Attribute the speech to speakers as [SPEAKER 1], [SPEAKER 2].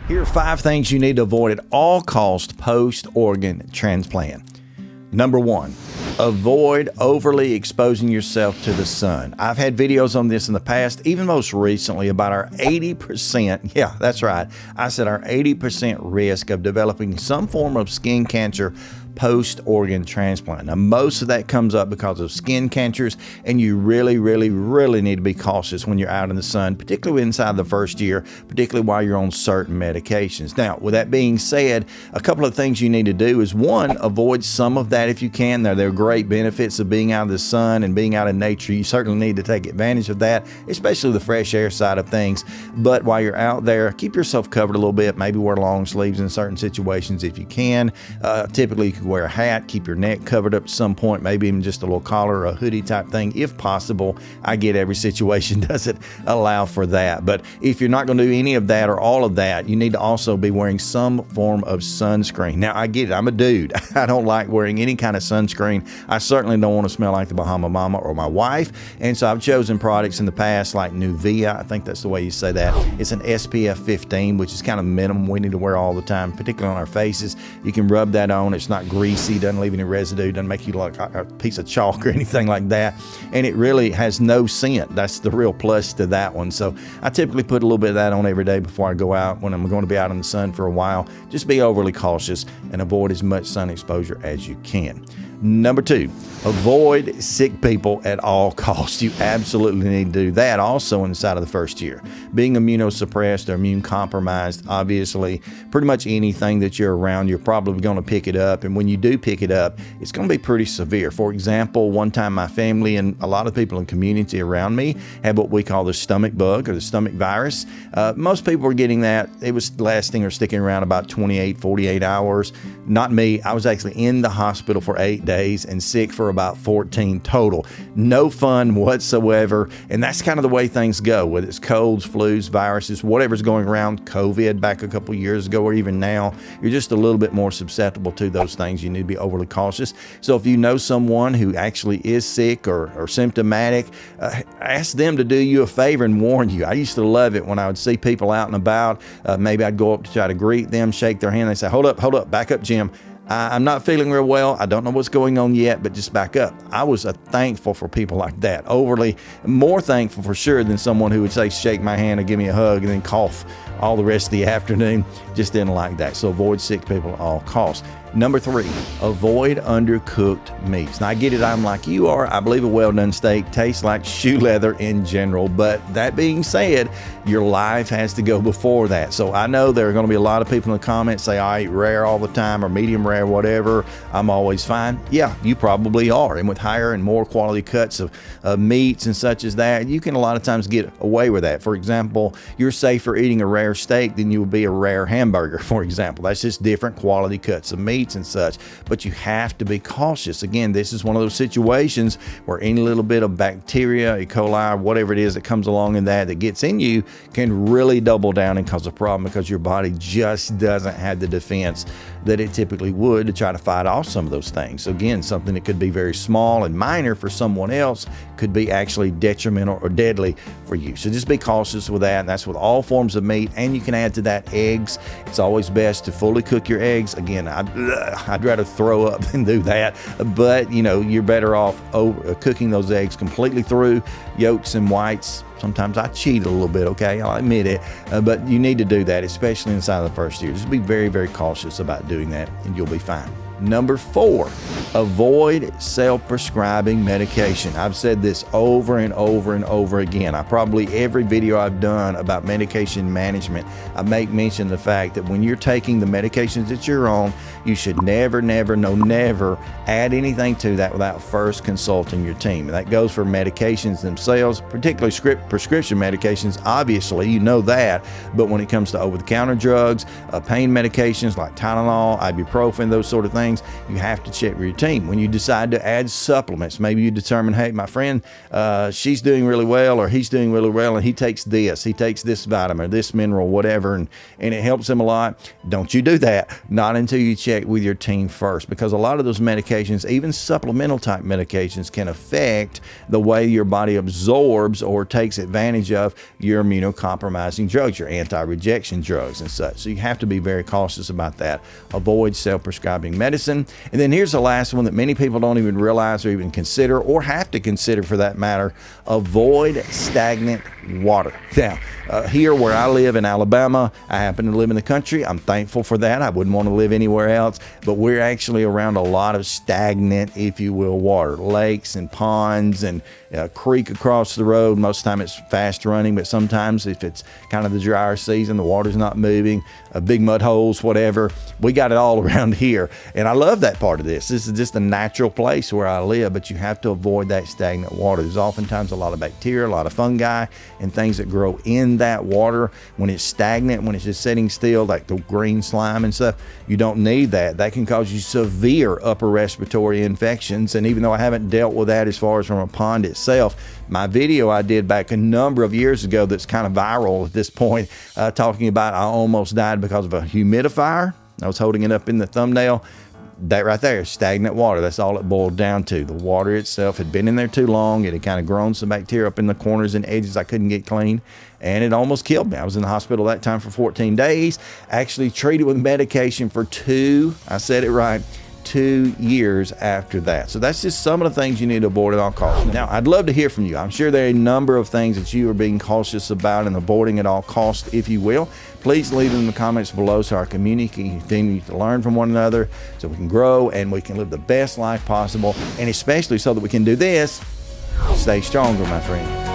[SPEAKER 1] Here are 5 things you need to avoid at all costs post-organ transplant. Number 1, avoid overly exposing yourself to the sun. I've had videos on this in the past, even most recently, about our 80%, yeah, that's right, I said our 80% risk of developing some form of skin cancer post-organ transplant. Now, most of that comes up because of skin cancers, and you really need to be cautious when you're out in the sun, particularly inside the first year, particularly while you're on certain medications. Now, with that being said, a couple of things you need to do is, 1, avoid some of that if you can. There are great benefits of being out in the sun and being out in nature. You certainly need to take advantage of that, especially the fresh air side of things. But while you're out there, keep yourself covered a little bit. Maybe wear long sleeves in certain situations if you can. Typically, you can wear a hat, keep your neck covered up at some point, maybe even just a little collar or a hoodie type thing if possible. I get every situation doesn't allow for that, but if you're not going to do any of that or all of that, you need to also be wearing some form of sunscreen. Now, I get it, I'm a dude. I don't like wearing any kind of sunscreen. I certainly don't want to smell like the Bahama Mama or my wife, and so I've chosen products in the past like Nuvia, I think that's the way you say that. It's an SPF 15, which is kind of minimum we need to wear all the time, particularly on our faces. You can rub that on. It's not greasy, doesn't leave any residue, doesn't make you look like a piece of chalk or anything like that, and it really has no scent. That's the real plus to that one. So I typically put a little bit of that on every day before I go out when I'm going to be out in the sun for a while. Just be overly cautious and avoid as much sun exposure as you can. Number 2, avoid sick people at all costs. You absolutely need to do that also inside of the first year. Being immunosuppressed or immune compromised, obviously, pretty much anything that you're around, you're probably going to pick it up. And when you do pick it up, it's going to be pretty severe. For example, one time my family and a lot of people in the community around me had what we call the stomach bug or the stomach virus. Most people were getting that. It was lasting or sticking around about 28, 48 hours. Not me. I was actually in the hospital for 8 days and sick for about 14 total. No fun whatsoever. And that's kind of the way things go, whether it's colds, flus, viruses, whatever's going around, COVID back a couple years ago or even now, you're just a little bit more susceptible to those things. You need to be overly cautious. So if you know someone who actually is sick or symptomatic, ask them to do you a favor and warn you. I used to love it when I would see people out and about. Maybe I'd go up to try to greet them, shake their hand. They say, hold up, back up, Jim. I'm not feeling real well. I don't know what's going on yet, but just back up. I was thankful for people like that. Overly more thankful for sure than someone who would say, shake my hand or give me a hug and then cough all the rest of the afternoon. Just didn't like that. So avoid sick people at all costs. Number 3, avoid undercooked meats. Now I get it, I'm like you are. I believe a well-done steak tastes like shoe leather in general, but that being said, your life has to go before that. So I know there are going to be a lot of people in the comments say I eat rare all the time or medium rare, whatever. I'm always fine. Yeah, you probably are. And with higher and more quality cuts of meats and such as that, you can a lot of times get away with that. For example, you're safer eating a rare steak than you would be a rare hamburger, for example. That's just different quality cuts of meat and such, but you have to be cautious. Again, this is one of those situations where any little bit of bacteria, E. coli, whatever it is that comes along in that gets in you can really double down and cause a problem because your body just doesn't have the defense that it typically would to try to fight off some of those things. So again, something that could be very small and minor for someone else could be actually detrimental or deadly for you. So just be cautious with that. And that's with all forms of meat. And you can add to that eggs. It's always best to fully cook your eggs. Again, I'd rather throw up than do that, but you know, you're better off cooking those eggs completely through, yolks and whites. Sometimes I cheat a little bit, okay? I'll admit it, but you need to do that, especially inside of the first year. Just be very cautious about doing that and you'll be fine. Number 4, avoid self-prescribing medication. I've said this over and over again. Every video I've done about medication management, I make mention of the fact that when you're taking the medications that you're on, you should never add anything to that without first consulting your team. And that goes for medications themselves, particularly prescription medications. Obviously, you know that, but when it comes to over-the-counter drugs, pain medications like Tylenol, ibuprofen, those sort of things, things, you have to check with your team. When you decide to add supplements, maybe you determine, hey, my friend, she's doing really well, or he's doing really well, and he takes this vitamin or this mineral, whatever, and it helps him a lot. Don't you do that, not until you check with your team first, because a lot of those medications, even supplemental type medications, can affect the way your body absorbs or takes advantage of your immunocompromising drugs, your anti-rejection drugs and such. So you have to be very cautious about that. Avoid self-prescribing medicine. And then here's the last one that many people don't even realize or even consider, or have to consider for that matter. Avoid stagnant water. Now, here where I live in Alabama, I happen to live in the country. I'm thankful for that. I wouldn't want to live anywhere else, but we're actually around a lot of stagnant, if you will, water, lakes and ponds and a creek across the road. Most of the time it's fast running, but sometimes if it's kind of the drier season, the water's not moving, big mud holes, whatever. We got it all around here. And I love that part of this. This is just a natural place where I live, but you have to avoid that stagnant water. There's oftentimes a lot of bacteria, a lot of fungi, and things that grow in that water. When it's stagnant, when it's just sitting still, like the green slime and stuff, you don't need that. That can cause you severe upper respiratory infections. And even though I haven't dealt with that as far as from a pond itself, my video I did back a number of years ago that's kind of viral at this point, talking about I almost died because of a humidifier. I was holding it up in the thumbnail. That right there, stagnant water. That's all it boiled down to. The water itself had been in there too long. It had kind of grown some bacteria up in the corners and edges I couldn't get clean, and it almost killed me. I was in the hospital that time for 14 days, actually treated with medication for 2 years after that. So that's just some of the things you need to avoid at all costs. Now, I'd love to hear from you. I'm sure there are a number of things that you are being cautious about and avoiding at all costs, if you will. Please leave them in the comments below so our community can continue to learn from one another, so we can grow and we can live the best life possible, and especially so that we can do this, stay stronger, my friend.